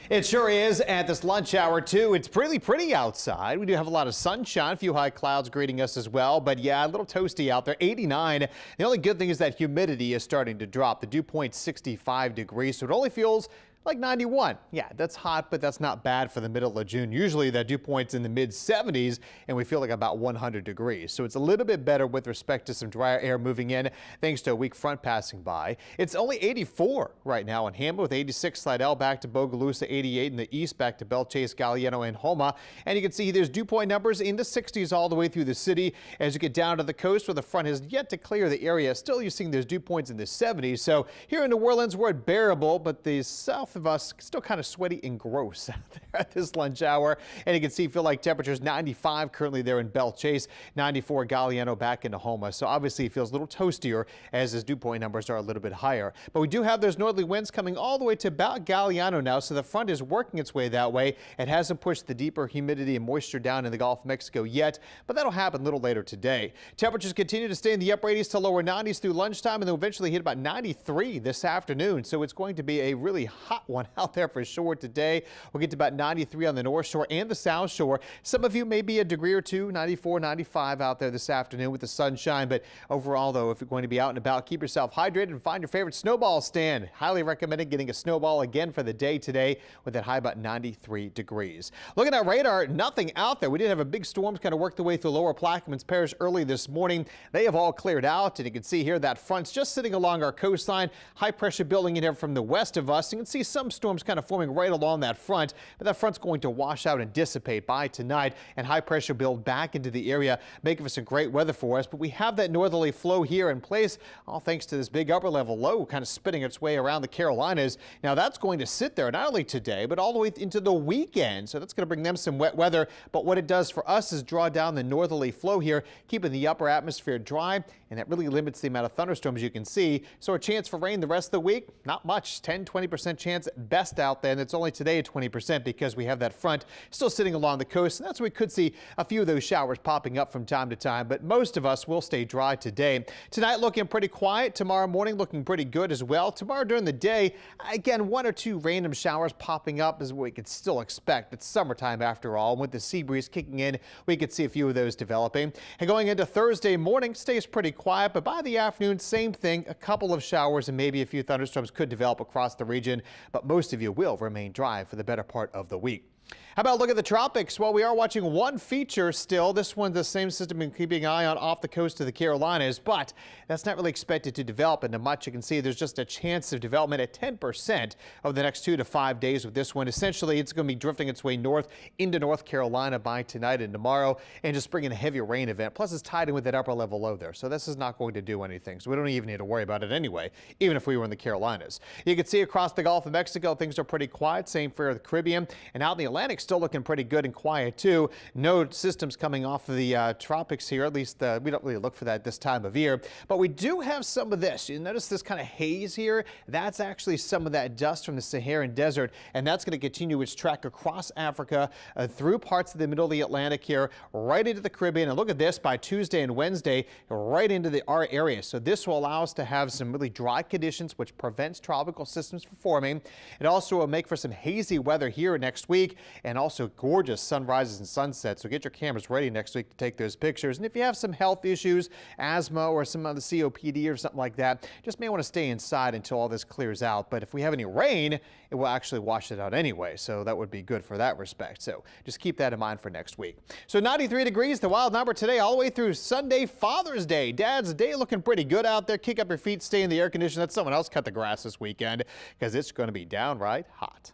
It sure is at this lunch hour, too. It's pretty outside. We do have a lot of sunshine, a few high clouds greeting us as well. But yeah, a little toasty out there, 89. The only good thing is that humidity is starting to drop. The dew point 65 degrees, so it only feels like 91. Yeah, that's hot, but that's not bad for the middle of June. Usually that dew point's in the mid 70s and we feel like about 100 degrees. So it's a little bit better with respect to some drier air moving in thanks to a weak front passing by. It's only 84 right now in Hamlet with 86 Slidell back to Bogalusa, 88 in the east back to Belchase, Galliano and Homa. And you can see there's dew point numbers in the 60s all the way through the city. As you get down to the coast where the front has yet to clear the area, still you're seeing those dew points in the 70s. So here in New Orleans, we're at bearable, but the south of us still kind of sweaty and gross out there at this lunch hour. And you can see, feel like temperatures 95 currently there in Belchase, 94 Galliano back into Homa. So obviously it feels a little toastier as his dew point numbers are a little bit higher. But we do have those northerly winds coming all the way to about Galliano now. So the front is working its way that way. It hasn't pushed the deeper humidity and moisture down in the Gulf of Mexico yet, but that'll happen a little later today. Temperatures continue to stay in the upper 80s to lower 90s through lunchtime, and they'll eventually hit about 93 this afternoon. So it's going to be a really hot one out there for sure today. We'll get to about 93 on the North Shore and the South Shore. Some of you may be a degree or two, 94, 95 out there this afternoon with the sunshine. But overall, though, if you're going to be out and about, keep yourself hydrated and find your favorite snowball stand. Highly recommended getting a snowball again for the day today with that high about 93 degrees. Looking at radar, nothing out there. We did have a big storm kind of work the way through Lower Plaquemines Parish early this morning. They have all cleared out, and you can see here that front's just sitting along our coastline. High pressure building in here from the west of us. You can see some storms kind of forming right along that front, but that front's going to wash out and dissipate by tonight, and high pressure build back into the area, making for some great weather for us. But we have that northerly flow here in place, all thanks to this big upper level low kind of spinning its way around the Carolinas. Now that's going to sit there not only today, but all the way into the weekend. So that's going to bring them some wet weather. But what it does for us is draw down the northerly flow here, keeping the upper atmosphere dry, and that really limits the amount of thunderstorms you can see. So a chance for rain the rest of the week, not much, 10-20% chance at best out there. And it's only today at 20% because we have that front still sitting along the coast. And that's where we could see a few of those showers popping up from time to time. But most of us will stay dry today. Tonight looking pretty quiet. Tomorrow morning looking pretty good as well. Tomorrow during the day, again, one or two random showers popping up is what we could still expect. It's summertime after all. With the sea breeze kicking in, we could see a few of those developing. And going into Thursday morning, stays pretty quiet. But by the afternoon, same thing. A couple of showers and maybe a few thunderstorms could develop across the region. But most of you will remain dry for the better part of the week. How about a look at the tropics? Well, we are watching one feature still. This one, the same system we've been keeping an eye on off the coast of the Carolinas, but that's not really expected to develop into much. You can see there's just a chance of development at 10% over the next 2 to 5 days with this one. Essentially, it's going to be drifting its way north into North Carolina by tonight and tomorrow and just bringing a heavy rain event. Plus, it's tied in with that upper level low there. So this is not going to do anything. So we don't even need to worry about it anyway, even if we were in the Carolinas. You can see across the Gulf of Mexico, things are pretty quiet. Same for the Caribbean, and out in the Atlantic, still looking pretty good and quiet too. No systems coming off of the tropics here. At least we don't really look for that this time of year. But we do have some of this. You notice this kind of haze here? That's actually some of that dust from the Saharan desert, and that's going to continue its track across Africa through parts of the middle of the Atlantic here, right into the Caribbean. And look at this, by Tuesday and Wednesday, right into our area. So this will allow us to have some really dry conditions, which prevents tropical systems from forming. It also will make for some hazy weather here next week, and also gorgeous sunrises and sunsets. So get your cameras ready next week to take those pictures. And if you have some health issues, asthma or some other COPD or something like that, just may want to stay inside until all this clears out. But if we have any rain, it will actually wash it out anyway. So that would be good for that respect. So just keep that in mind for next week. So 93 degrees, the wild number today all the way through Sunday, Father's Day. Dad's Day looking pretty good out there. Kick up your feet, stay in the air conditioner. Let someone else cut the grass this weekend because it's going to be downright hot.